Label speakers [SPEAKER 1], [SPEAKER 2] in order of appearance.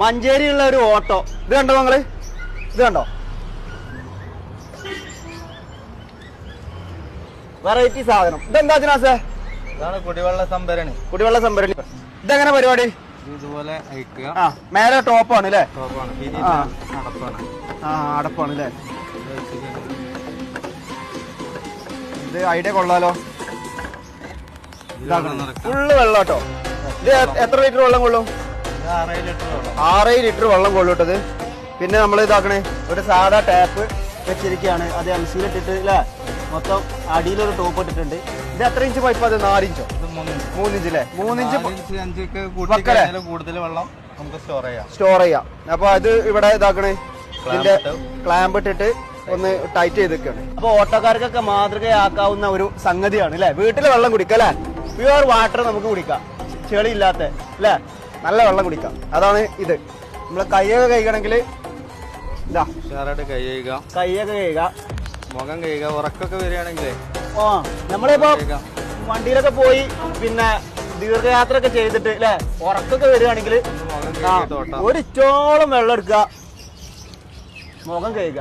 [SPEAKER 1] മഞ്ചേരിയുള്ള ഒരു ഓട്ടോ. ഇത് കണ്ടോ നിങ്ങള്? ഇത് കണ്ടോ? വെറൈറ്റി സാധനം. ഇതെന്താ ജിനാസേ?
[SPEAKER 2] ഇതാണ് കുടിവെള്ള സംഭരണി.
[SPEAKER 1] കുടിവെള്ള സംഭരണി. ഇതെങ്ങനെ പരിപാടി?
[SPEAKER 2] ഇതുപോലെ അയക്കുക.
[SPEAKER 1] ആ, മേലെ ടോപ്പാണ് അല്ലേ?
[SPEAKER 2] ടോപ്പാണ്.
[SPEAKER 1] അടപ്പാണ് അല്ലേ? ഇത് ഐഡിയ കൊള്ളാലോ. ഫുള്ള് വെള്ളം കേട്ടോ. ഇത് എത്ര ലിറ്റർ വെള്ളം കൊള്ളും? 6 ലിറ്റർ വെള്ളം കൊള്ളൂട്ടത്. പിന്നെ നമ്മൾ ഇതാക്കണേ, ഒരു സാധാ ടാപ്പ് വെച്ചിരിക്കുകയാണ്. അത് എംസിയിലിട്ടിട്ട് അല്ലേ? മൊത്തം അടിയിലൊരു ടോപ്പ് ഇട്ടിട്ടുണ്ട്. ഇത് എത്ര ഇഞ്ച് പൈപ്പ്? അത് 4 ഇഞ്ചോ? 3 ഇഞ്ച് അല്ലേ? 3 ഇഞ്ച്
[SPEAKER 2] കൂടുതൽ വെള്ളം നമുക്ക്
[SPEAKER 1] സ്റ്റോർ ചെയ്യാം. അപ്പൊ അത് ഇവിടെ ഇതാക്കണേ, ഇതിന്റെ ക്ലാമ്പ് ഇട്ടിട്ട് ഒന്ന് ടൈറ്റ് ചെയ്തിരിക്കുകയാണ്. അപ്പൊ ഓട്ടോക്കാർക്കൊക്കെ മാതൃകയാക്കാവുന്ന ഒരു സംഗതിയാണ് അല്ലെ? വീട്ടിലെ വെള്ളം കുടിക്കാം അല്ലെ? പ്യുവർ വാട്ടർ നമുക്ക് കുടിക്കാം, ചെളി ഇല്ലാത്ത അല്ലെ? നല്ല വെള്ളം കുടിക്കാം. അതാണ് ഇത്. നമ്മള് കൈയൊക്കെ കഴിക്കണമെങ്കിൽ ഇതാ കൈയൊക്കെ കഴിയുക,
[SPEAKER 2] മുഖം കഴിയുക. ഉറക്കൊക്കെ വരികയാണെങ്കിലേ
[SPEAKER 1] നമ്മളിപ്പോ വണ്ടിയിലൊക്കെ പോയി പിന്നെ ദീർഘയാത്ര ഒക്കെ ചെയ്തിട്ട് അല്ലെ, ഉറക്കൊക്കെ വരികയാണെങ്കിൽ ഒരു ഇച്ചോളം വെള്ളം എടുക്കുക, മുഖം കഴിയുക.